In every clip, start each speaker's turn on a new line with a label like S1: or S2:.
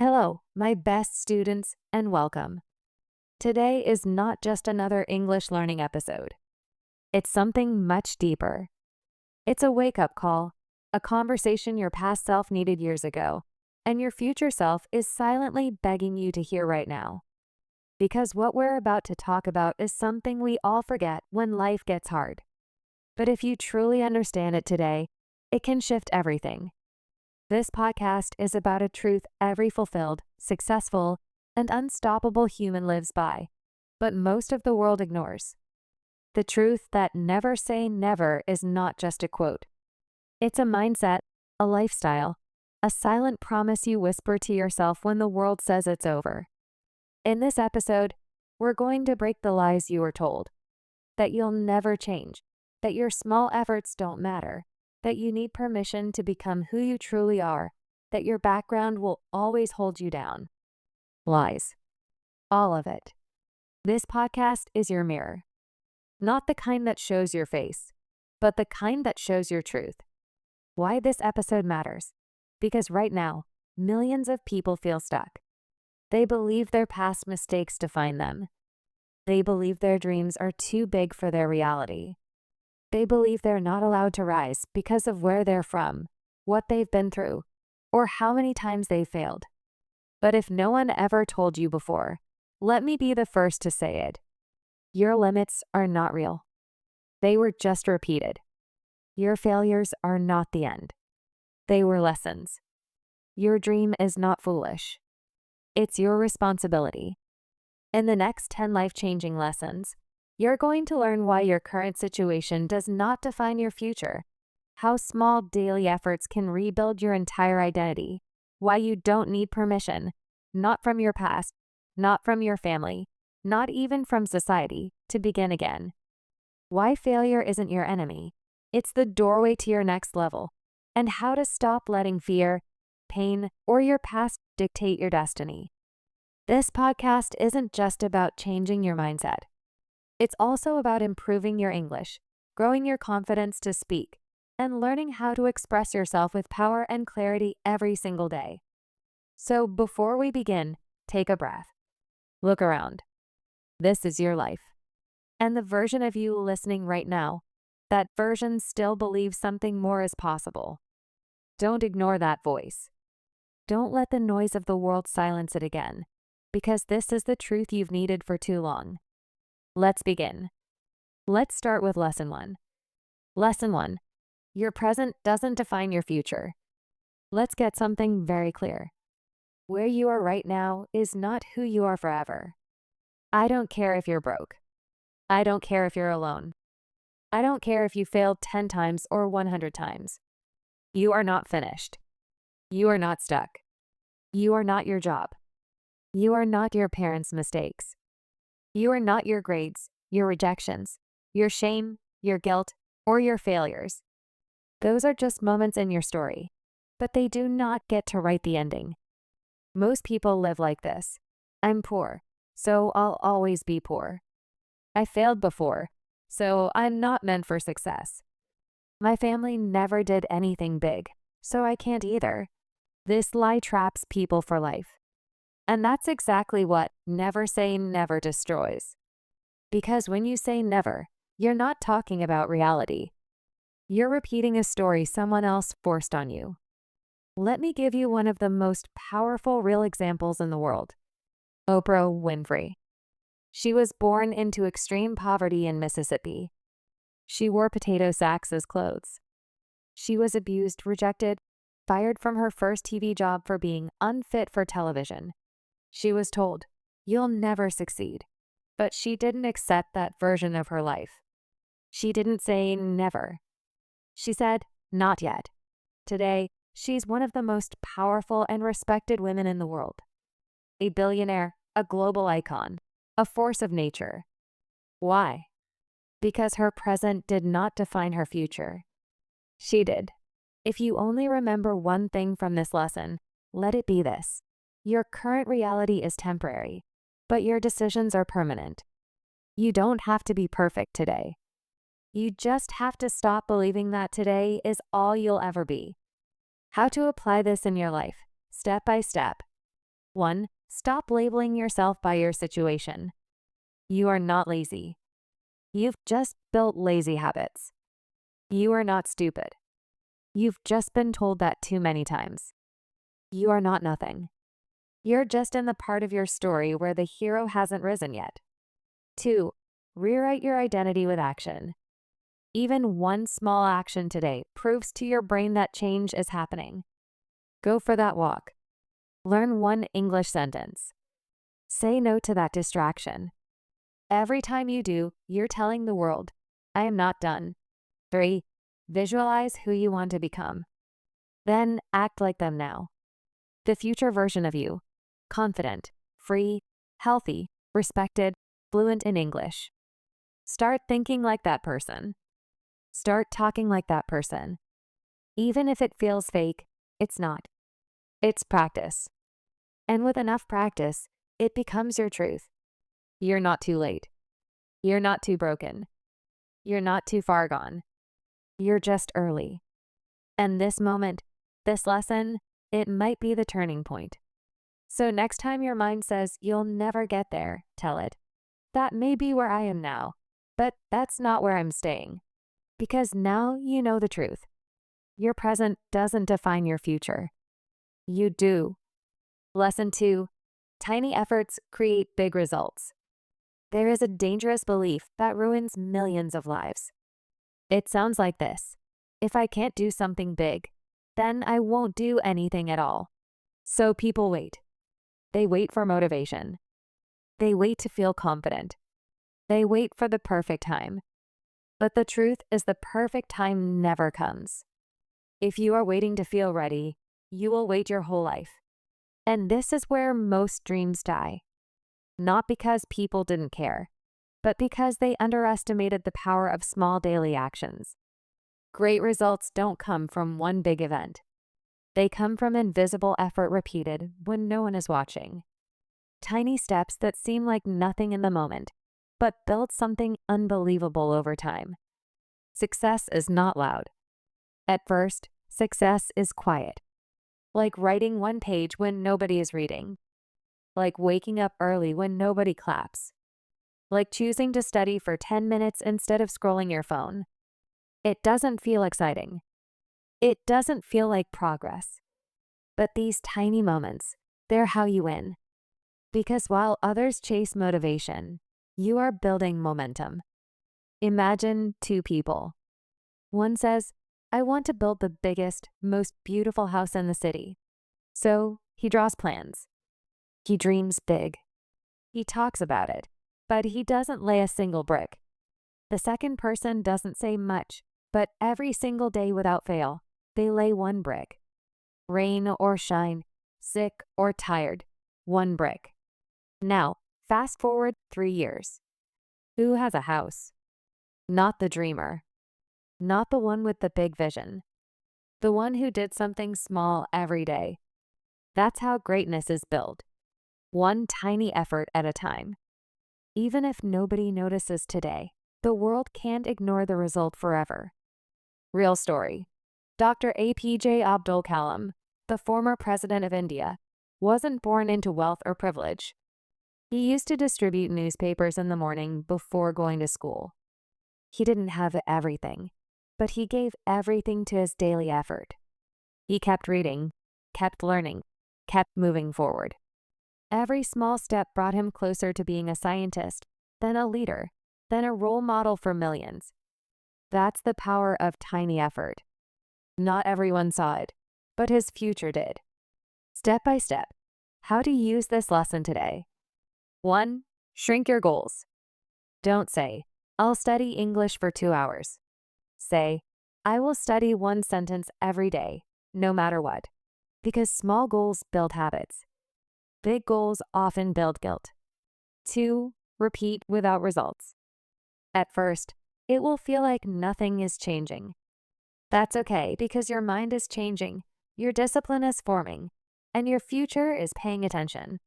S1: Hello, my best students, and welcome. Today is not just another English learning episode. It's something much deeper. It's a wake-up call, a conversation your past self needed years ago, and your future self is silently begging you to hear right now. Because what we're about to talk about is something we all forget when life gets hard. But if you truly understand it today, it can shift everything. This podcast is about a truth every fulfilled, successful, and unstoppable human lives by, but most of the world ignores. The truth that never say never is not just a quote. It's a mindset, a lifestyle, a silent promise you whisper to yourself when the world says it's over. In this episode, we're going to break the lies you were told. That you'll never change, that your small efforts don't matter, that you need permission to become who you truly are, that your background will always hold you down. Lies. All of it. This podcast is your mirror. Not the kind that shows your face, but the kind that shows your truth. Why this episode matters? Because right now, millions of people feel stuck. They believe their past mistakes define them. They believe their dreams are too big for their reality. They believe they're not allowed to rise because of where they're from, what they've been through, or how many times they've failed. But if no one ever told you before, let me be the first to say it. Your limits are not real. They were just repeated. Your failures are not the end. They were lessons. Your dream is not foolish. It's your responsibility. In the next 10 life-changing lessons, you're going to learn why your current situation does not define your future, how small daily efforts can rebuild your entire identity, why you don't need permission, not from your past, not from your family, not even from society, to begin again. Why failure isn't your enemy. It's the doorway to your next level, and how to stop letting fear, pain, or your past dictate your destiny. This podcast isn't just about changing your mindset. It's also about improving your English, growing your confidence to speak, and learning how to express yourself with power and clarity every single day. So before we begin, take a breath. Look around. This is your life. And the version of you listening right now, that version still believes something more is possible. Don't ignore that voice. Don't let the noise of the world silence it again, because this is the truth you've needed for too long. Let's begin. Let's start with Lesson 1. Lesson 1. Your present doesn't define your future. Let's get something very clear. Where you are right now is not who you are forever. I don't care if you're broke. I don't care if you're alone. I don't care if you failed 10 times or 100 times. You are not finished. You are not stuck. You are not your job. You are not your parents' mistakes. You are not your grades, your rejections, your shame, your guilt, or your failures. Those are just moments in your story, but they do not get to write the ending. Most people live like this. I'm poor, so I'll always be poor. I failed before, so I'm not meant for success. My family never did anything big, so I can't either. This lie traps people for life. And that's exactly what never say never destroys. Because when you say never, you're not talking about reality. You're repeating a story someone else forced on you. Let me give you one of the most powerful real examples in the world. Oprah Winfrey. She was born into extreme poverty in Mississippi. She wore potato sacks as clothes. She was abused, rejected, fired from her first TV job for being unfit for television. She was told, "You'll never succeed." But she didn't accept that version of her life. She didn't say never. She said, "Not yet." Today, she's one of the most powerful and respected women in the world. A billionaire, a global icon, a force of nature. Why? Because her present did not define her future. She did. If you only remember one thing from this lesson, let it be this. Your current reality is temporary, but your decisions are permanent. You don't have to be perfect today. You just have to stop believing that today is all you'll ever be. How to apply this in your life, step by step. 1. Stop labeling yourself by your situation. You are not lazy. You've just built lazy habits. You are not stupid. You've just been told that too many times. You are not nothing. You're just in the part of your story where the hero hasn't risen yet. 2. Rewrite your identity with action. Even one small action today proves to your brain that change is happening. Go for that walk. Learn one English sentence. Say no to that distraction. Every time you do, you're telling the world, I am not done. 3. Visualize who you want to become. Then act like them now. The future version of you. Confident, free, healthy, respected, fluent in English. Start thinking like that person. Start talking like that person. Even if it feels fake, it's not. It's practice. And with enough practice, it becomes your truth. You're not too late. You're not too broken. You're not too far gone. You're just early. And this moment, this lesson, it might be the turning point. So next time your mind says you'll never get there, tell it, that may be where I am now, but that's not where I'm staying. Because now you know the truth. Your present doesn't define your future. You do. Lesson 2. Tiny efforts create big results. There is a dangerous belief that ruins millions of lives. It sounds like this. If I can't do something big, then I won't do anything at all. So people wait. They wait for motivation. They wait to feel confident. They wait for the perfect time. But the truth is the perfect time never comes. If you are waiting to feel ready, you will wait your whole life. And this is where most dreams die. Not because people didn't care, but because they underestimated the power of small daily actions. Great results don't come from one big event. They come from invisible effort repeated when no one is watching. Tiny steps that seem like nothing in the moment, but build something unbelievable over time. Success is not loud. At first, success is quiet. Like writing one page when nobody is reading. Like waking up early when nobody claps. Like choosing to study for 10 minutes instead of scrolling your phone. It doesn't feel exciting. It doesn't feel like progress. But these tiny moments, they're how you win. Because while others chase motivation, you are building momentum. Imagine two people. One says, I want to build the biggest, most beautiful house in the city. So he draws plans. He dreams big. He talks about it, but he doesn't lay a single brick. The second person doesn't say much, but every single day without fail, they lay one brick. Rain or shine, sick or tired, one brick. Now, fast forward 3 years. Who has a house? Not the dreamer. Not the one with the big vision. The one who did something small every day. That's how greatness is built. One tiny effort at a time. Even if nobody notices today, the world can't ignore the result forever. Real story. Dr. APJ Abdul Kalam, the former president of India, wasn't born into wealth or privilege. He used to distribute newspapers in the morning before going to school. He didn't have everything, but he gave everything to his daily effort. He kept reading, kept learning, kept moving forward. Every small step brought him closer to being a scientist, then a leader, then a role model for millions. That's the power of tiny effort. Not everyone saw it, but his future did. Step by step, how to use this lesson today. 1. Shrink your goals. Don't say, I'll study English for 2 hours. Say, I will study one sentence every day, no matter what. Because small goals build habits. Big goals often build guilt. 2. Repeat without results. At first, it will feel like nothing is changing. That's okay because your mind is changing, your discipline is forming, and your future is paying attention.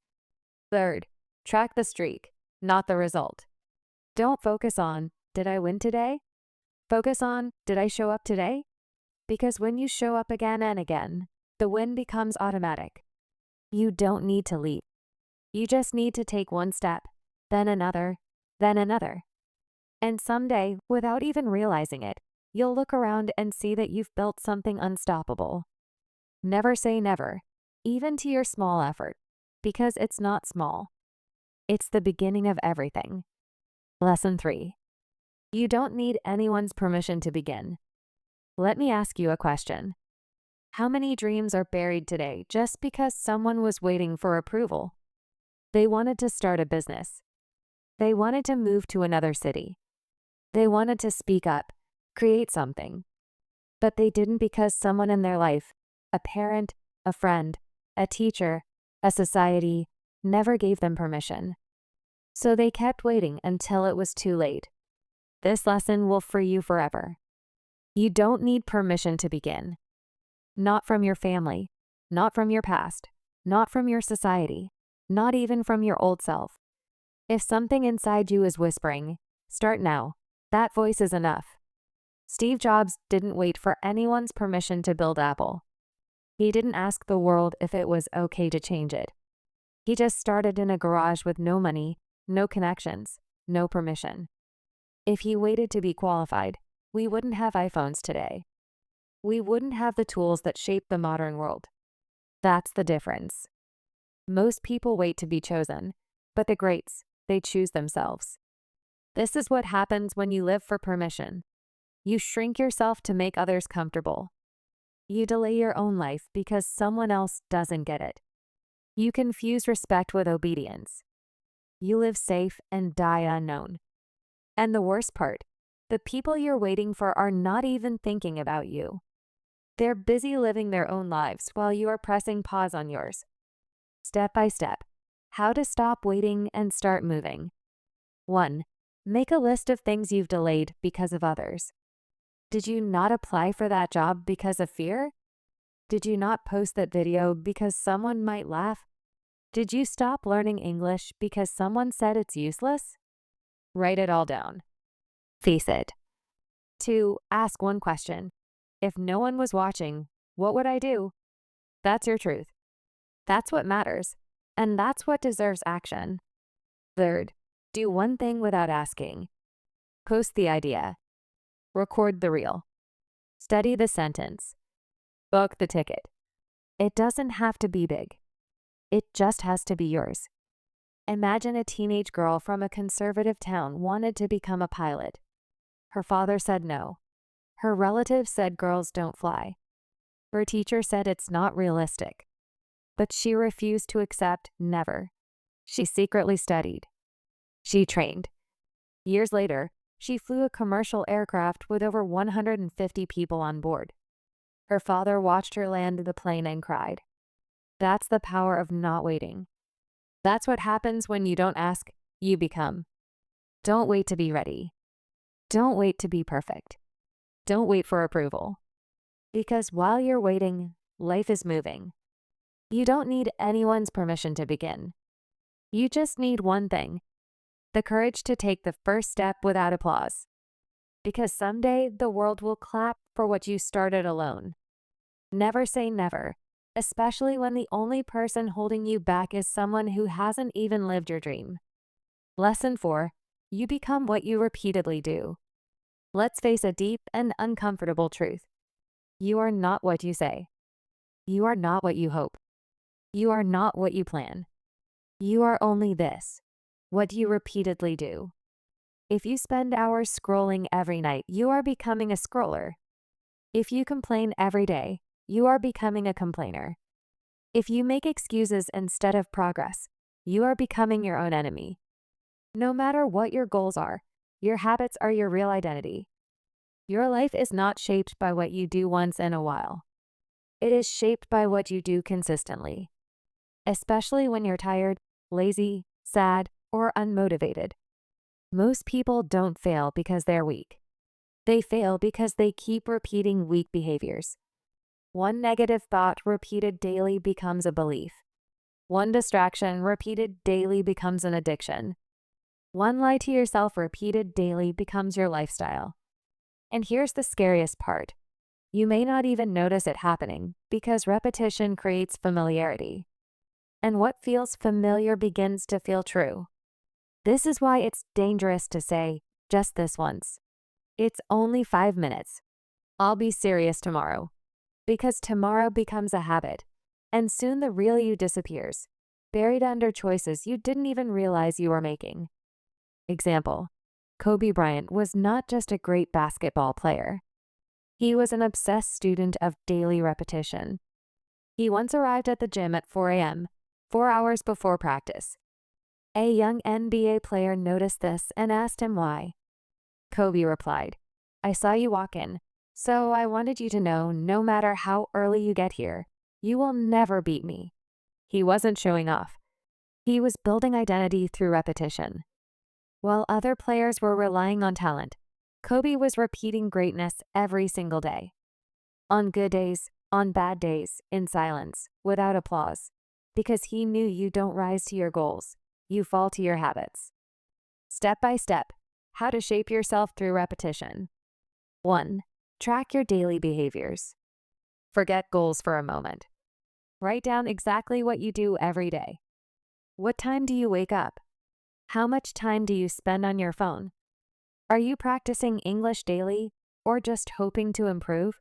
S1: 3. Track the streak, not the result. Don't focus on, did I win today? Focus on, did I show up today? Because when you show up again and again, the win becomes automatic. You don't need to leap. You just need to take one step, then another, then another. And someday, without even realizing it, you'll look around and see that you've built something unstoppable. Never say never, even to your small effort, because it's not small. It's the beginning of everything. Lesson 3. You don't need anyone's permission to begin. Let me ask you a question. How many dreams are buried today just because someone was waiting for approval? They wanted to start a business. They wanted to move to another city. They wanted to speak up, create something. But they didn't because someone in their life, a parent, a friend, a teacher, a society, never gave them permission. So they kept waiting until it was too late. This lesson will free you forever. You don't need permission to begin. Not from your family, not from your past, not from your society, not even from your old self. If something inside you is whispering, start now, that voice is enough. Steve Jobs didn't wait for anyone's permission to build Apple. He didn't ask the world if it was okay to change it. He just started in a garage with no money, no connections, no permission. If he waited to be qualified, we wouldn't have iPhones today. We wouldn't have the tools that shape the modern world. That's the difference. Most people wait to be chosen, but the greats, they choose themselves. This is what happens when you live for permission. You shrink yourself to make others comfortable. You delay your own life because someone else doesn't get it. You confuse respect with obedience. You live safe and die unknown. And the worst part, the people you're waiting for are not even thinking about you. They're busy living their own lives while you are pressing pause on yours. Step by step, how to stop waiting and start moving. 1. Make a list of things you've delayed because of others. Did you not apply for that job because of fear? Did you not post that video because someone might laugh? Did you stop learning English because someone said it's useless? Write it all down. Face it. 2. Ask one question. If no one was watching, what would I do? That's your truth. That's what matters, and that's what deserves action. 3. Do one thing without asking. Post the idea. Record the reel. Study the sentence. Book the ticket. It doesn't have to be big. It just has to be yours. Imagine a teenage girl from a conservative town wanted to become a pilot. Her father said no. Her relatives said girls don't fly. Her teacher said it's not realistic. But she refused to accept never. She secretly studied. She trained. Years later, she flew a commercial aircraft with over 150 people on board. Her father watched her land the plane and cried. That's the power of not waiting. That's what happens when you don't ask, you become. Don't wait to be ready. Don't wait to be perfect. Don't wait for approval. Because while you're waiting, life is moving. You don't need anyone's permission to begin. You just need one thing: the courage to take the first step without applause. Because someday the world will clap for what you started alone. Never say never, especially when the only person holding you back is someone who hasn't even lived your dream. Lesson 4. You become what you repeatedly do. Let's face a deep and uncomfortable truth. You are not what you say. You are not what you hope. You are not what you plan. You are only this, what you repeatedly do. If you spend hours scrolling every night, you are becoming a scroller. If you complain every day, you are becoming a complainer. If you make excuses instead of progress, you are becoming your own enemy. No matter what your goals are, your habits are your real identity. Your life is not shaped by what you do once in a while. It is shaped by what you do consistently. Especially when you're tired, lazy, sad, or unmotivated. Most people don't fail because they're weak. They fail because they keep repeating weak behaviors. One negative thought repeated daily becomes a belief. One distraction repeated daily becomes an addiction. One lie to yourself repeated daily becomes your lifestyle. And here's the scariest part. You may not even notice it happening because repetition creates familiarity. and what feels familiar begins to feel true. This is why it's dangerous to say, just this once. It's only 5 minutes. I'll be serious tomorrow. Because tomorrow becomes a habit, and soon the real you disappears, buried under choices you didn't even realize you were making. Example: Kobe Bryant was not just a great basketball player. He was an obsessed student of daily repetition. He once arrived at the gym at 4 a.m., 4 hours before practice. A young NBA player noticed this and asked him why. Kobe replied, "I saw you walk in, so I wanted you to know no matter how early you get here, you will never beat me." He wasn't showing off. He was building identity through repetition. While other players were relying on talent, Kobe was repeating greatness every single day. On good days, on bad days, in silence, without applause. Because he knew you don't rise to your goals, you fall to your habits. Step by step, how to shape yourself through repetition. 1. Track your daily behaviors. Forget goals for a moment. Write down exactly what you do every day. What time do you wake up? How much time do you spend on your phone? Are you practicing English daily or just hoping to improve?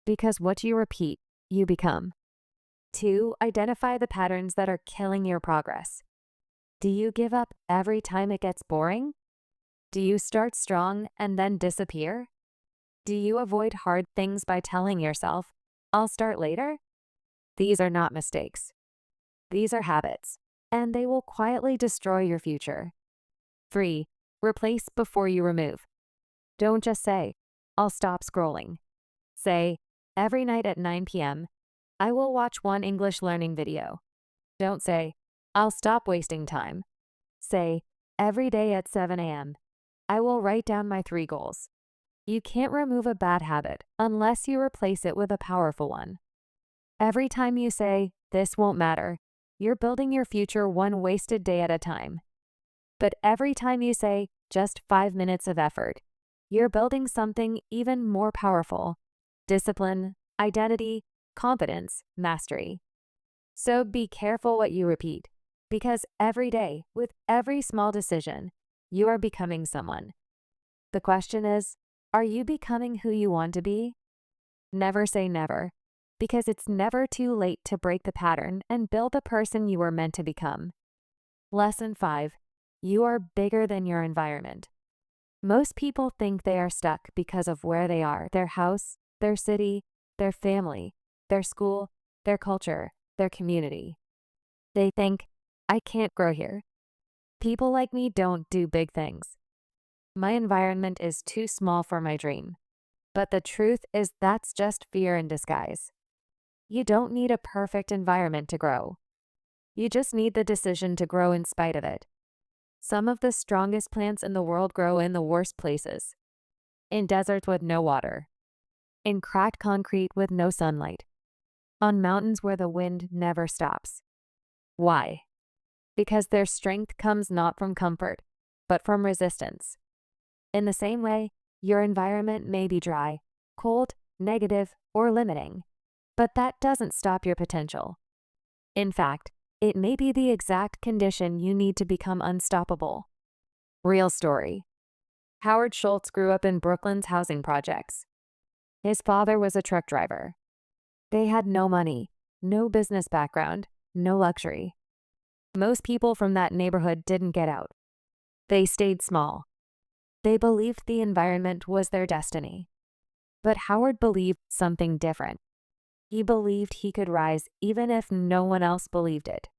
S1: Because what you repeat, you become. 2. Identify the patterns that are killing your progress. Do you give up every time it gets boring? Do you start strong and then disappear? Do you avoid hard things by telling yourself, "I'll start later"? These are not mistakes. These are habits, and they will quietly destroy your future. 3. Replace before you remove. Don't just say, "I'll stop scrolling." Say, "Every night at 9 p.m., I will watch one English learning video." Don't say, "I'll stop wasting time." Say, "Every day at 7 a.m., I will write down my 3 goals." You can't remove a bad habit unless you replace it with a powerful one. Every time you say, "This won't matter," you're building your future one wasted day at a time. But every time you say, "Just 5 minutes of effort," you're building something even more powerful: discipline, identity, confidence, mastery. So be careful what you repeat, because every day, with every small decision, you are becoming someone. The question is, are you becoming who you want to be? Never say never, because it's never too late to break the pattern and build the person you were meant to become. Lesson 5. You are bigger than your environment. Most people think they are stuck because of where they are: their house, their city, their family, their school, their culture, their community. They think, "I can't grow here. People like me don't do big things. My environment is too small for my dream." But the truth is that's just fear in disguise. You don't need a perfect environment to grow. You just need the decision to grow in spite of it. Some of the strongest plants in the world grow in the worst places. In deserts with no water. In cracked concrete with no sunlight. On mountains where the wind never stops. Why? Because their strength comes not from comfort, but from resistance. In the same way, your environment may be dry, cold, negative, or limiting, but that doesn't stop your potential. In fact, it may be the exact condition you need to become unstoppable. Real story. Howard Schultz grew up in Brooklyn's housing projects. His father was a truck driver. They had no money, no business background, no luxury. Most people from that neighborhood didn't get out. They stayed small. They believed the environment was their destiny. But Howard believed something different. He believed he could rise even if no one else believed it.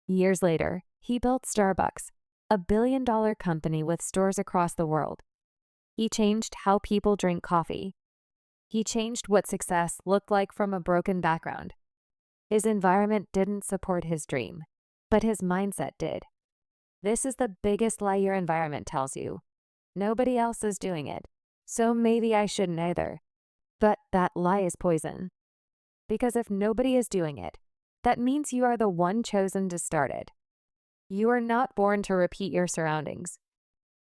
S1: Years later, he built Starbucks, a billion-dollar company with stores across the world. He changed how people drink coffee. He changed what success looked like from a broken background. His environment didn't support his dream, but his mindset did. This is the biggest lie your environment tells you. Nobody else is doing it, so maybe I shouldn't either. But that lie is poison. Because if nobody is doing it, that means you are the one chosen to start it. You are not born to repeat your surroundings.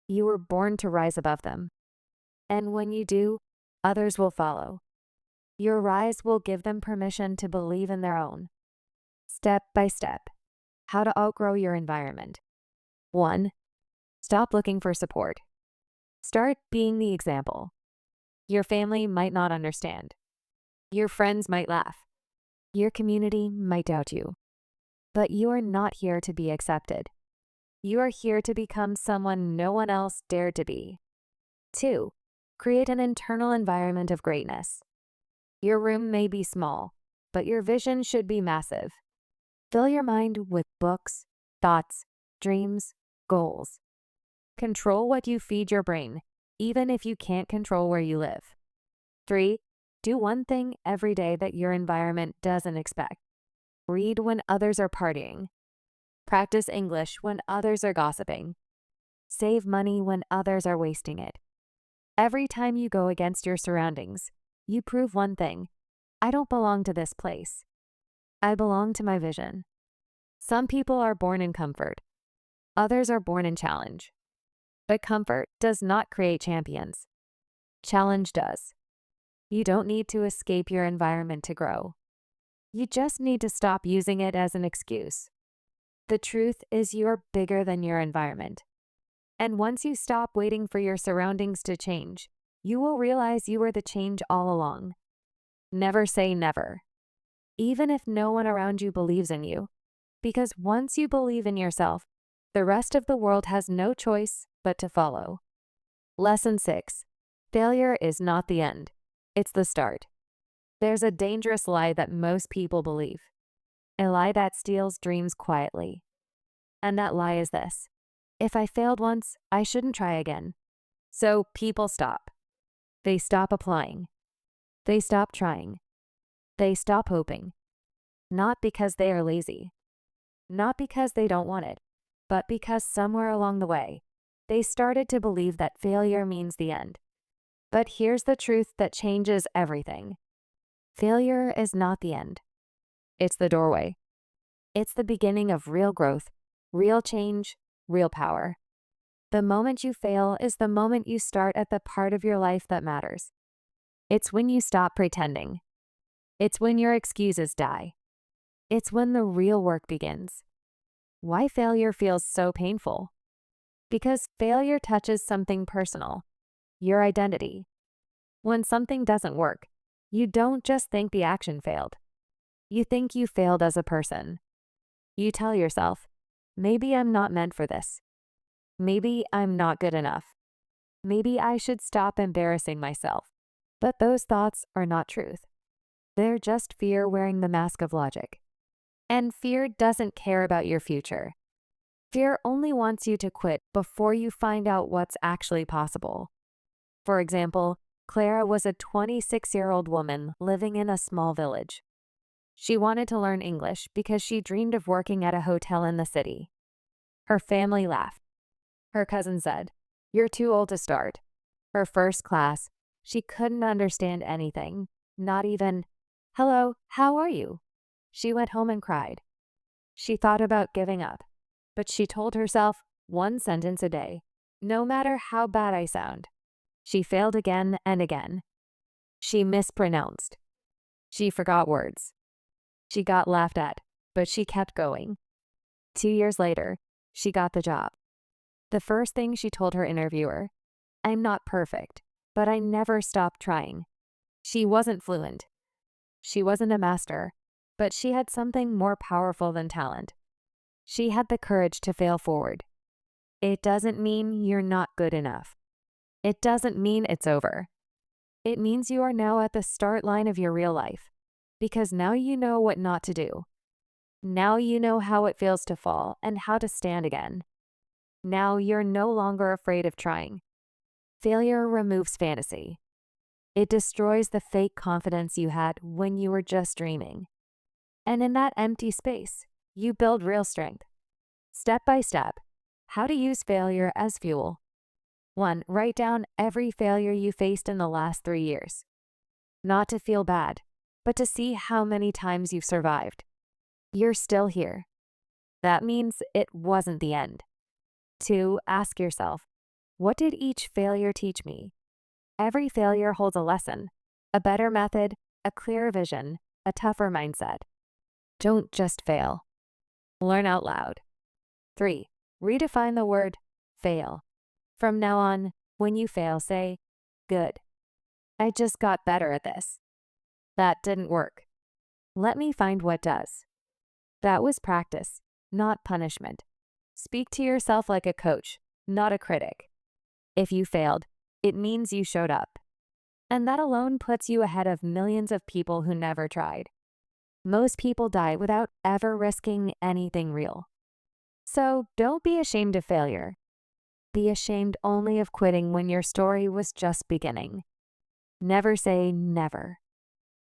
S1: You were born to rise above them. And when you do, others will follow. Your rise will give them permission to believe in their own. Step by step, How to outgrow your environment. 1. Stop looking for support. Start being the example. Your family might not understand. Your friends might laugh. Your community might doubt you. But you are not here to be accepted. You are here to become someone no one else dared to be. 2. Create an internal environment of greatness. Your room may be small, but your vision should be massive. Fill your mind with books, thoughts, dreams, goals. Control what you feed your brain, even if you can't control where you live. 3. Do one thing every day that your environment doesn't expect. Read when others are partying. Practice English when others are gossiping. Save money when others are wasting it. Every time you go against your surroundings, you prove one thing: I don't belong to this place. I belong to my vision. Some people are born in comfort. Others are born in challenge. But comfort does not create champions. Challenge does. You don't need to escape your environment to grow. You just need to stop using it as an excuse. The truth is you're bigger than your environment. And once you stop waiting for your surroundings to change, you will realize you were the change all along. Never say never, even if no one around you believes in you, because once you believe in yourself, the rest of the world has no choice but to follow. Lesson 6. Failure is not the end. It's the start. There's a dangerous lie that most people believe. A lie that steals dreams quietly. And that lie is this: if I failed once, I shouldn't try again. So people stop. They stop applying. They stop trying. They stop hoping. Not because they are lazy. Not because they don't want it, but because somewhere along the way, they started to believe that failure means the end. But here's the truth that changes everything. Failure is not the end. It's the doorway. It's the beginning of real growth, real change, real power. The moment you fail is the moment you start at the part of your life that matters. It's when you stop pretending. It's when your excuses die. It's when the real work begins. Why failure feels so painful? Because failure touches something personal, your identity. When something doesn't work, you don't just think the action failed. You think you failed as a person. You tell yourself, maybe I'm not meant for this. Maybe I'm not good enough. Maybe I should stop embarrassing myself. But those thoughts are not truth. They're just fear wearing the mask of logic. And fear doesn't care about your future. Fear only wants you to quit before you find out what's actually possible. For example, Clara was a 26-year-old woman living in a small village. She wanted to learn English because she dreamed of working at a hotel in the city. Her family laughed. Her cousin said, "You're too old to start." Her first class, she couldn't understand anything, not even, "Hello, how are you?" She went home and cried. She thought about giving up, but she told herself one sentence a day, no matter how bad I sound. She failed again and again. She mispronounced. She forgot words. She got laughed at, but she kept going. 2 years later, she got the job. The first thing she told her interviewer, "I'm not perfect, but I never stopped trying." She wasn't fluent. She wasn't a master, but she had something more powerful than talent. She had the courage to fail forward. It doesn't mean you're not good enough. It doesn't mean it's over. It means you are now at the start line of your real life, because now you know what not to do. Now you know how it feels to fall and how to stand again. Now you're no longer afraid of trying. Failure removes fantasy. It destroys the fake confidence you had when you were just dreaming. And in that empty space, you build real strength. Step by step, how to use failure as fuel. 1. Write down every failure you faced in the last 3 years. Not to feel bad, but to see how many times you've survived. You're still here. That means it wasn't the end. 2. Ask yourself, what did each failure teach me? Every failure holds a lesson, a better method, a clearer vision, a tougher mindset. Don't just fail. Learn out loud. 3. Redefine the word fail. From now on, when you fail, say, good. I just got better at this. That didn't work. Let me find what does. That was practice, not punishment. Speak to yourself like a coach, not a critic. If you failed, it means you showed up. And that alone puts you ahead of millions of people who never tried. Most people die without ever risking anything real. So don't be ashamed of failure. Be ashamed only of quitting when your story was just beginning. Never say never.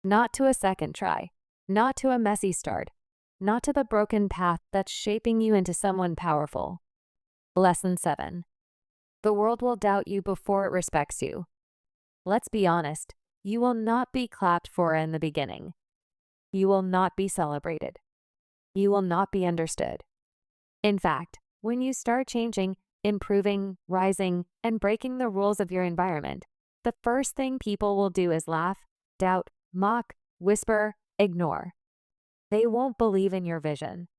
S1: Not to a second try, not to a messy start, not to the broken path that's shaping you into someone powerful. Lesson 7. The world will doubt you before it respects you. Let's be honest, you will not be clapped for in the beginning. You will not be celebrated. You will not be understood. In fact, when you start changing, improving, rising, and breaking the rules of your environment, the first thing people will do is laugh, doubt, mock, whisper, ignore. They won't believe in your vision.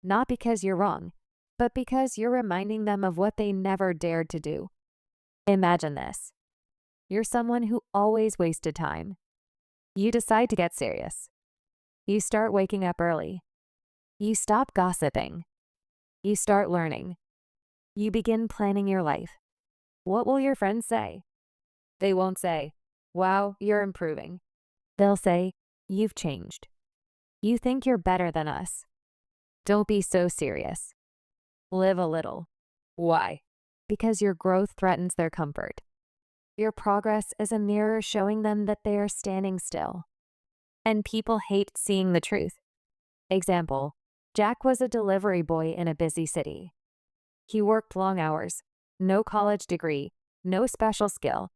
S1: Not because you're wrong, but because you're reminding them of what they never dared to do. Imagine this. You're someone who always wasted time. You decide to get serious. You start waking up early. You stop gossiping. You start learning. You begin planning your life. What will your friends say? They won't say, "Wow, you're improving." They'll say, "You've changed. You think you're better than us." Don't be so serious. Live a little. Why? Because your growth threatens their comfort. Your progress is a mirror showing them that they are standing still. And people hate seeing the truth. Example, Jack was a delivery boy in a busy city. He worked long hours, no college degree, no special skill,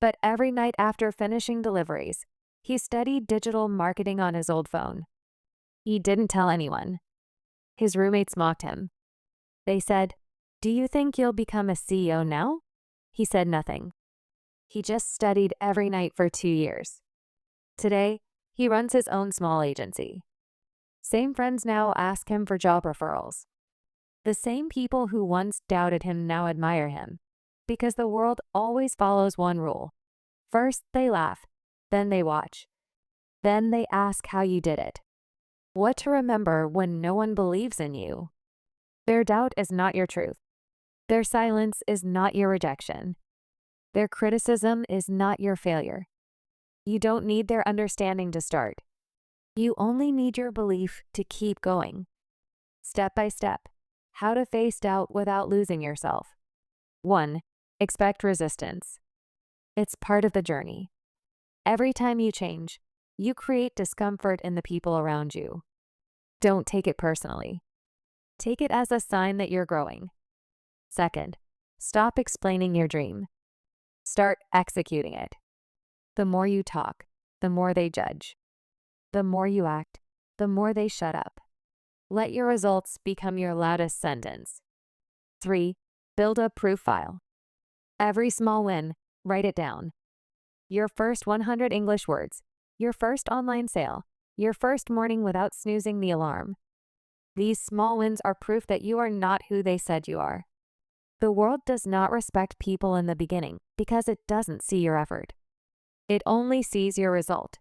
S1: but every night after finishing deliveries, he studied digital marketing on his old phone. He didn't tell anyone. His roommates mocked him. They said, "Do you think you'll become a CEO now?" He said nothing. He just studied every night for 2 years. Today, he runs his own small agency. Same friends now ask him for job referrals. The same people who once doubted him now admire him, because the world always follows one rule. First, they laugh, then they watch. Then they ask how you did it. What to remember when no one believes in you. Their doubt is not your truth. Their silence is not your rejection. Their criticism is not your failure. You don't need their understanding to start. You only need your belief to keep going. Step by step, how to face doubt without losing yourself. 1. Expect resistance. It's part of the journey. Every time you change, you create discomfort in the people around you. Don't take it personally. Take it as a sign that you're growing. 2. Stop explaining your dream. Start executing it. The more you talk, the more they judge. The more you act, the more they shut up. Let your results become your loudest sentence. 3. Build a proof file. Every small win, write it down. Your first 100 English words, your first online sale, your first morning without snoozing the alarm. These small wins are proof that you are not who they said you are. The world does not respect people in the beginning because it doesn't see your effort. It only sees your result.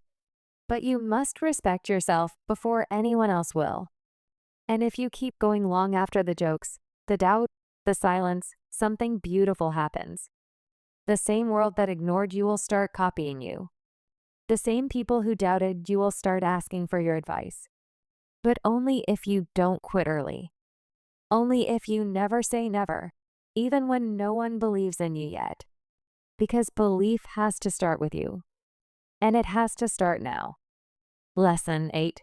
S1: But you must respect yourself before anyone else will. And if you keep going long after the jokes, the doubt, the silence, something beautiful happens. The same world that ignored you will start copying you. The same people who doubted you will start asking for your advice. But only if you don't quit early. Only if you never say never, even when no one believes in you yet. Because belief has to start with you. And it has to start now. Lesson 8.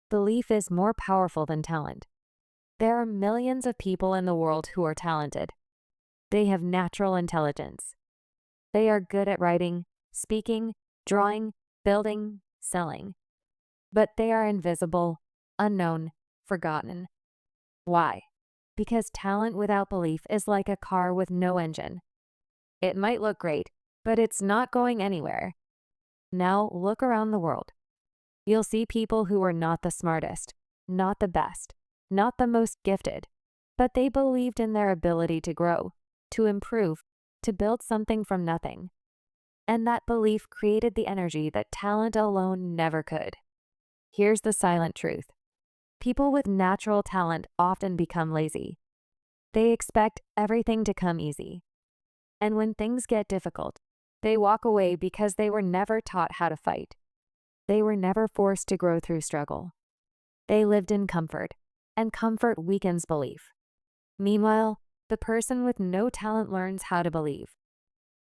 S1: Belief is more powerful than talent. There are millions of people in the world who are talented. They have natural intelligence. They are good at writing, speaking, drawing, building, selling. But they are invisible, unknown, forgotten. Why? Because talent without belief is like a car with no engine. It might look great, but it's not going anywhere. Now look around the world. You'll see people who are not the smartest, not the best, not the most gifted, but they believed in their ability to grow, to improve, to build something from nothing. And that belief created the energy that talent alone never could. Here's the silent truth. People with natural talent often become lazy. They expect everything to come easy. And when things get difficult, they walk away because they were never taught how to fight. They were never forced to grow through struggle. They lived in comfort, and comfort weakens belief. Meanwhile, the person with no talent learns how to believe.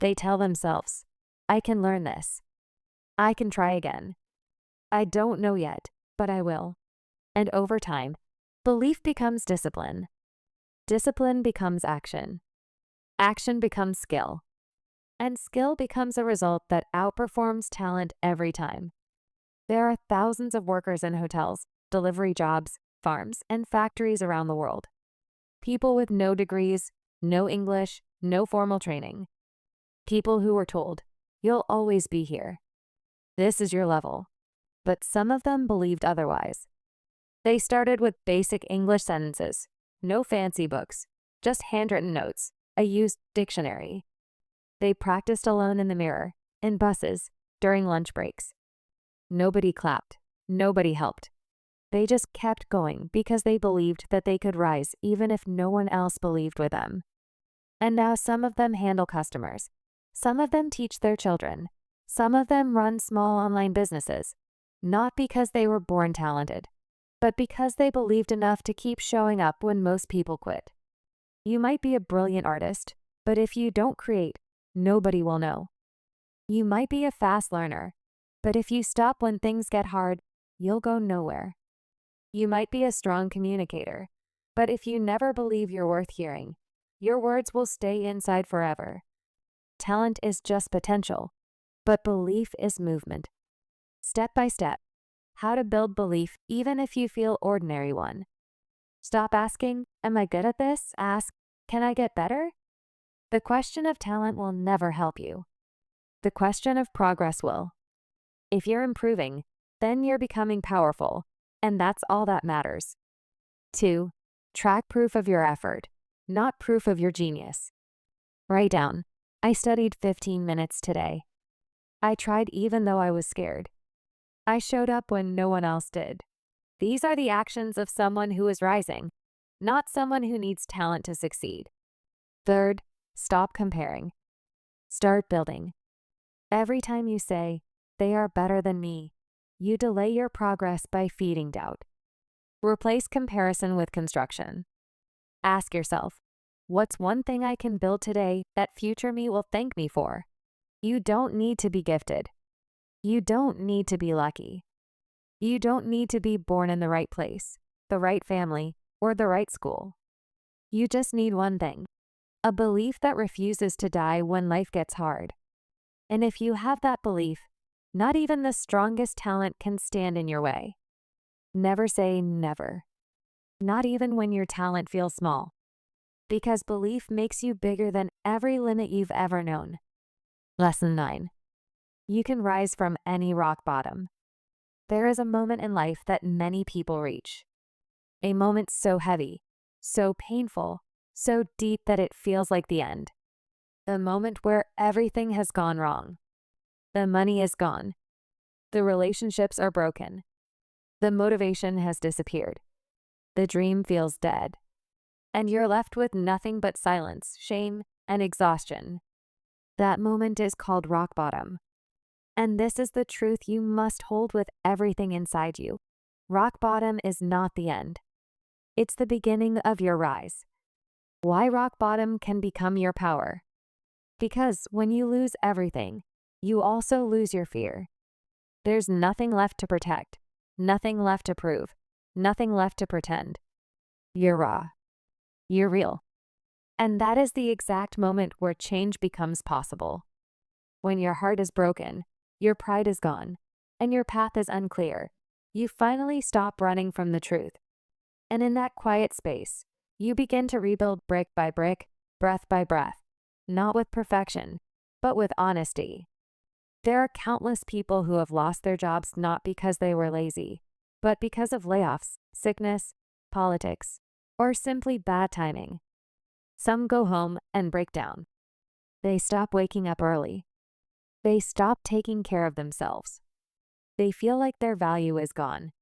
S1: They tell themselves, I can learn this. I can try again. I don't know yet, but I will. And over time, belief becomes discipline. Discipline becomes action. Action becomes skill. And skill becomes a result that outperforms talent every time. There are thousands of workers in hotels, delivery jobs, farms, and factories around the world. People with no degrees, no English, no formal training. People who were told, you'll always be here. This is your level. But some of them believed otherwise. They started with basic English sentences, no fancy books, just handwritten notes, a used dictionary. They practiced alone in the mirror, in buses, during lunch breaks. Nobody clapped. Nobody helped. They just kept going because they believed that they could rise even if no one else believed with them. And now some of them handle customers. Some of them teach their children. Some of them run small online businesses, not because they were born talented, but because they believed enough to keep showing up when most people quit. You might be a brilliant artist, but if you don't create, nobody will know. You might be a fast learner, but if you stop when things get hard, you'll go nowhere. You might be a strong communicator, but if you never believe you're worth hearing, your words will stay inside forever. Talent is just potential, but belief is movement. Step by step, how to build belief even if you feel ordinary one. Stop asking, am I good at this? Ask, can I get better? The question of talent will never help you. The question of progress will. If you're improving, then you're becoming powerful, and that's all that matters. 2. Track proof of your effort, not proof of your genius. Write down, I studied 15 minutes today. I tried even though I was scared. I showed up when no one else did. These are the actions of someone who is rising, not someone who needs talent to succeed. 3. Stop comparing. Start building. Every time you say, they are better than me, you delay your progress by feeding doubt. Replace comparison with construction. Ask yourself, what's one thing I can build today that future me will thank me for? You don't need to be gifted. You don't need to be lucky. You don't need to be born in the right place, the right family, or the right school. You just need one thing, a belief that refuses to die when life gets hard. And if you have that belief, not even the strongest talent can stand in your way. Never say never, not even when your talent feels small, because belief makes you bigger than every limit you've ever known. Lesson 9. You can rise from any rock bottom. There is a moment in life that many people reach. A moment so heavy, so painful, so deep that it feels like the end. The moment where everything has gone wrong. The money is gone. The relationships are broken. The motivation has disappeared. The dream feels dead. And you're left with nothing but silence, shame, and exhaustion. That moment is called rock bottom. And this is the truth you must hold with everything inside you. Rock bottom is not the end. It's the beginning of your rise. Why rock bottom can become your power? Because when you lose everything, you also lose your fear. There's nothing left to protect, nothing left to prove, nothing left to pretend. You're raw. You're real. And that is the exact moment where change becomes possible. When your heart is broken, your pride is gone, and your path is unclear, you finally stop running from the truth. And in that quiet space, you begin to rebuild brick by brick, breath by breath, not with perfection, but with honesty. There are countless people who have lost their jobs not because they were lazy, but because of layoffs, sickness, politics, or simply bad timing. Some go home and break down. They stop waking up early. They stop taking care of themselves. They feel like their value is gone.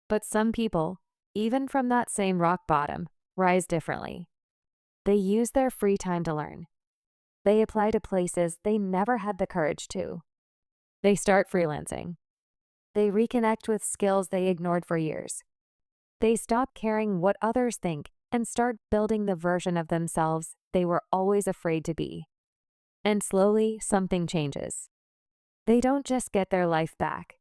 S1: But some people, even from that same rock bottom, rise differently. They use their free time to learn. They apply to places they never had the courage to. They start freelancing. They reconnect with skills they ignored for years. They stop caring what others think and start building the version of themselves they were always afraid to be. And slowly, something changes. They don't just get their life back.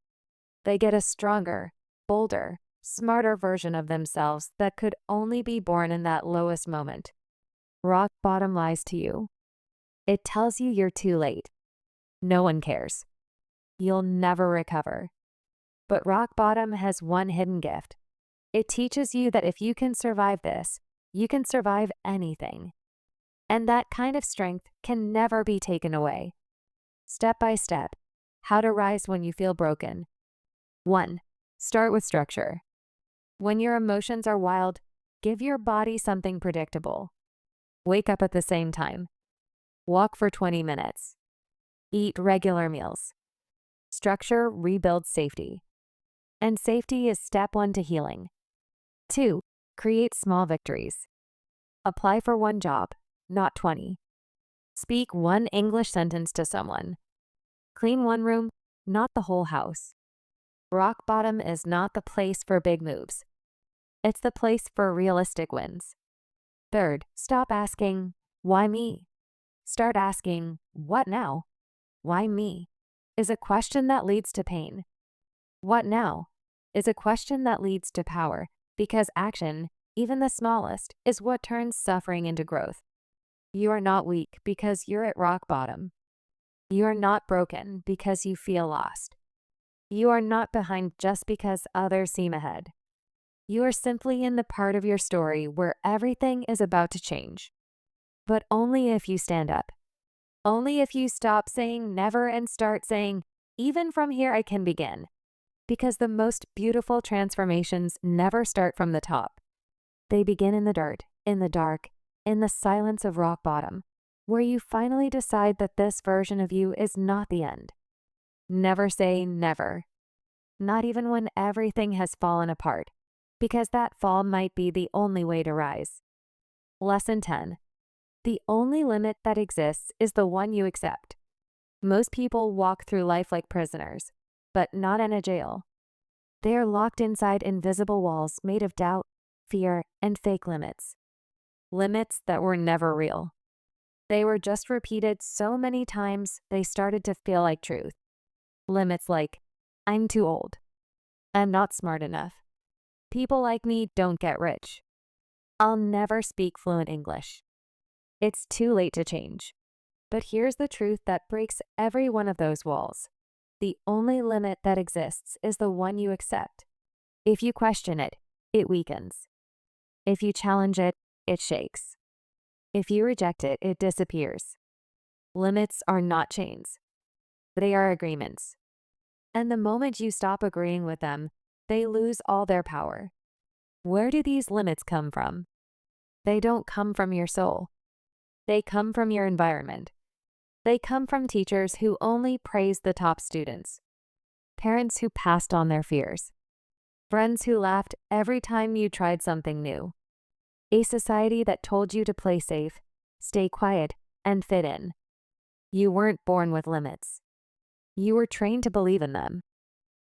S1: They get a stronger, bolder, smarter version of themselves that could only be born in that lowest moment. Rock bottom lies to you. It tells you you're too late. No one cares. You'll never recover. But rock bottom has one hidden gift. It teaches you that if you can survive this, you can survive anything. And that kind of strength can never be taken away. Step by step, how to rise when you feel broken. 1. Start with structure. When your emotions are wild, give your body something predictable. Wake up at the same time. Walk for 20 minutes. Eat regular meals. Structure rebuilds safety. And safety is step 1 to healing. 2. Create small victories. Apply for one job, not 20. Speak one English sentence to someone. Clean one room, not the whole house. Rock bottom is not the place for big moves. It's the place for realistic wins. 3. Stop asking, why me? Start asking, what now? Why me? Is a question that leads to pain. What now? Is a question that leads to power, because action, even the smallest, is what turns suffering into growth. You are not weak because you're at rock bottom. You are not broken because you feel lost. You are not behind just because others seem ahead. You are simply in the part of your story where everything is about to change. But only if you stand up. Only if you stop saying never and start saying, even from here I can begin. Because the most beautiful transformations never start from the top. They begin in the dirt, in the dark, in the silence of rock bottom, where you finally decide that this version of you is not the end. Never say never. Not even when everything has fallen apart, because that fall might be the only way to rise. Lesson 10. The only limit that exists is the one you accept. Most people walk through life like prisoners, but not in a jail. They are locked inside invisible walls made of doubt, fear, and fake limits. Limits that were never real. They were just repeated so many times they started to feel like truth. Limits like, I'm too old. I'm not smart enough. People like me don't get rich. I'll never speak fluent English. It's too late to change. But here's the truth that breaks every one of those walls. The only limit that exists is the one you accept. If you question it, it weakens. If you challenge it, it shakes. If you reject it, it disappears. Limits are not chains. They are agreements. And the moment you stop agreeing with them, they lose all their power. Where do these limits come from? They don't come from your soul. They come from your environment. They come from teachers who only praised the top students, parents who passed on their fears, friends who laughed every time you tried something new, a society that told you to play safe, stay quiet, and fit in. You weren't born with limits. You were trained to believe in them.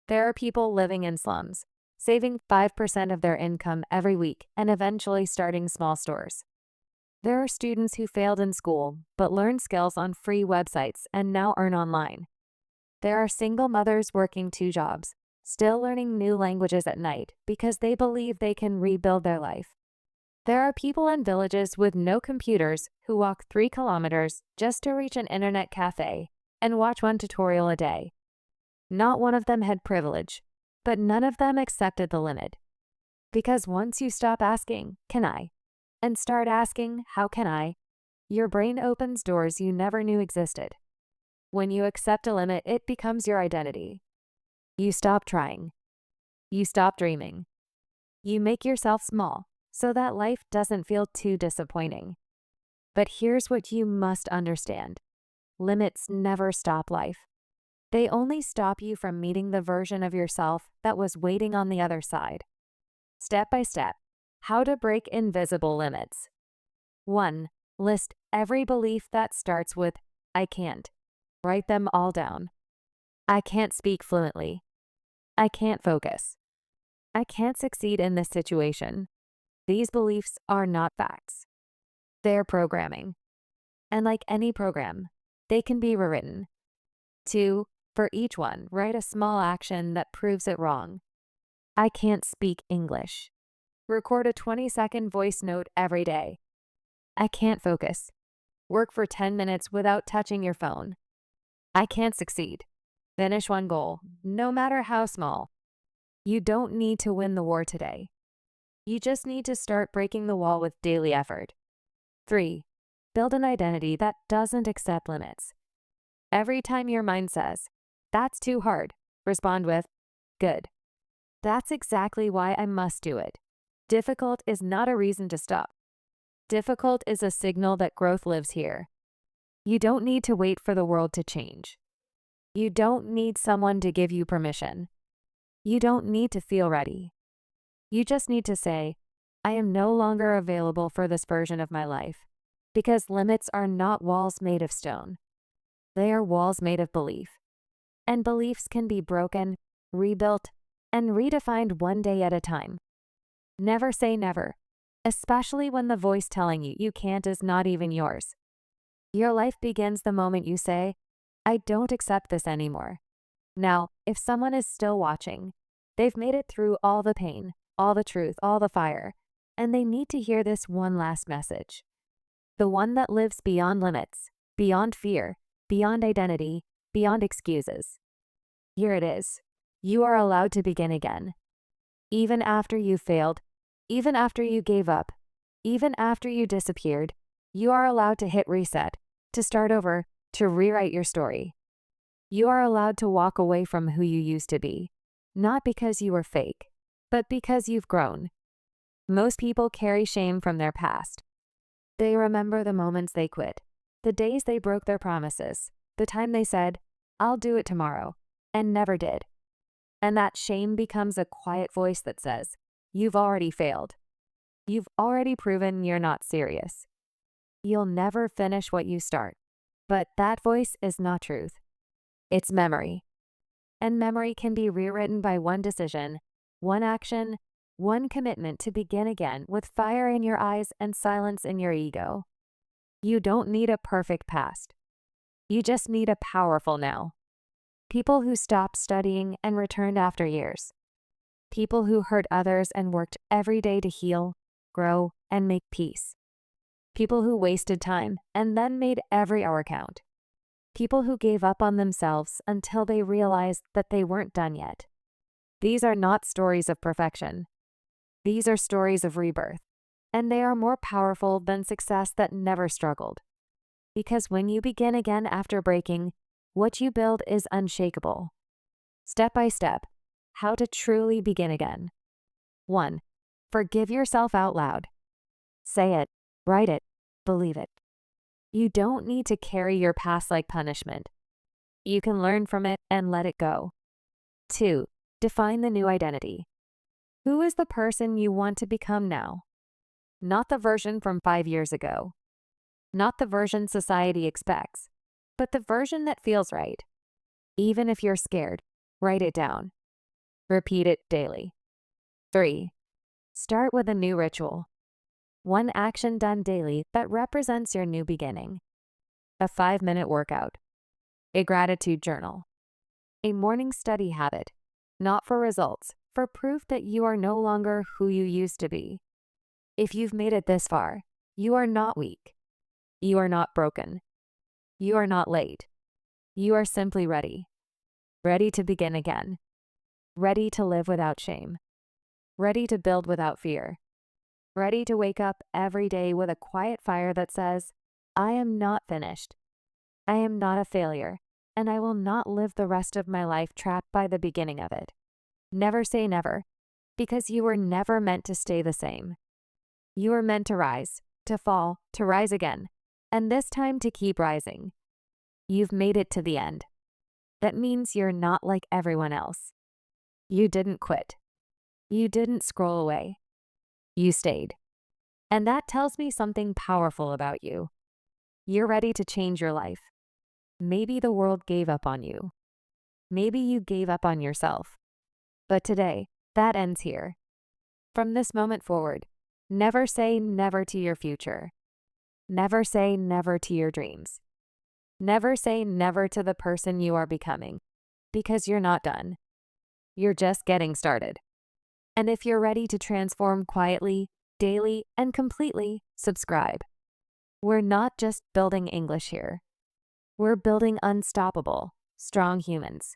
S1: There are people living in slums, saving 5% of their income every week and eventually starting small stores. There are students who failed in school but learned skills on free websites and now earn online. There are single mothers working 2 jobs, still learning new languages at night because they believe they can rebuild their life. There are people in villages with no computers who walk 3 kilometers just to reach an internet cafe and watch 1 tutorial a day. Not one of them had privilege, but none of them accepted the limit. Because once you stop asking, can I? And start asking, how can I? Your brain opens doors you never knew existed. When you accept a limit, it becomes your identity. You stop trying. You stop dreaming. You make yourself small so that life doesn't feel too disappointing. But here's what you must understand. Limits never stop life. They only stop you from meeting the version of yourself that was waiting on the other side. Step by step, how to break invisible limits. 1. List every belief that starts with I can't. Write them all down. I can't speak fluently. I can't focus. I can't succeed in this situation. These beliefs are not facts. They're programming. And like any program, they can be rewritten. 2. For each one, write a small action that proves it wrong. I can't speak English. Record a 20-second voice note every day. I can't focus. Work for 10 minutes without touching your phone. I can't succeed. Finish one goal, no matter how small. You don't need to win the war today. You just need to start breaking the wall with daily effort. 3. Build an identity that doesn't accept limits. Every time your mind says, "That's too hard," respond with, "Good. That's exactly why I must do it." Difficult is not a reason to stop. Difficult is a signal that growth lives here. You don't need to wait for the world to change. You don't need someone to give you permission. You don't need to feel ready. You just need to say, I am no longer available for this version of my life, because limits are not walls made of stone. They are walls made of belief. And beliefs can be broken, rebuilt, and redefined one day at a time. Never say never, especially when the voice telling you you can't is not even yours. Your life begins the moment you say, I don't accept this anymore. Now, if someone is still watching, they've made it through all the pain, all the truth, all the fire, and they need to hear this one last message. The one that lives beyond limits, beyond fear, beyond identity, beyond excuses. Here it is. You are allowed to begin again. Even after you failed, even after you gave up, even after you disappeared, you are allowed to hit reset, to start over, to rewrite your story. You are allowed to walk away from who you used to be, not because you were fake, but because you've grown. Most people carry shame from their past. They remember the moments they quit, the days they broke their promises, the time they said, I'll do it tomorrow, and never did. And that shame becomes a quiet voice that says, you've already failed. You've already proven you're not serious. You'll never finish what you start. But that voice is not truth. It's memory. And memory can be rewritten by one decision, one action, one commitment to begin again with fire in your eyes and silence in your ego. You don't need a perfect past. You just need a powerful now. People who stopped studying and returned after years. People who hurt others and worked every day to heal, grow, and make peace. People who wasted time and then made every hour count. People who gave up on themselves until they realized that they weren't done yet. These are not stories of perfection. These are stories of rebirth, and they are more powerful than success that never struggled. Because when you begin again after breaking, what you build is unshakable. Step by step, how to truly begin again. 1. Forgive yourself out loud. Say it, write it, believe it. You don't need to carry your past like punishment. You can learn from it and let it go. 2. Define the new identity. Who is the person you want to become now? Not the version from 5 years ago. Not the version society expects, but the version that feels right. Even if you're scared, write it down. Repeat it daily. 3. Start with a new ritual. One action done daily that represents your new beginning. A 5-minute workout. A gratitude journal. A morning study habit. Not for results, for proof that you are no longer who you used to be. If you've made it this far, you are not weak. You are not broken. You are not late. You are simply ready. Ready to begin again. Ready to live without shame. Ready to build without fear. Ready to wake up every day with a quiet fire that says, I am not finished. I am not a failure, and I will not live the rest of my life trapped by the beginning of it. Never say never. because you were never meant to stay the same. You were meant to rise, to fall, to rise again, and this time to keep rising. You've made it to the end. That means you're not like everyone else. You didn't quit. You didn't scroll away. You stayed. And that tells me something powerful about you. You're ready to change your life. Maybe the world gave up on you. Maybe you gave up on yourself. But today, that ends here. From this moment forward, never say never to your future. Never say never to your dreams. Never say never to the person you are becoming, because you're not done. You're just getting started. And if you're ready to transform quietly, daily, and completely, subscribe. We're not just building English here. We're building unstoppable, strong humans.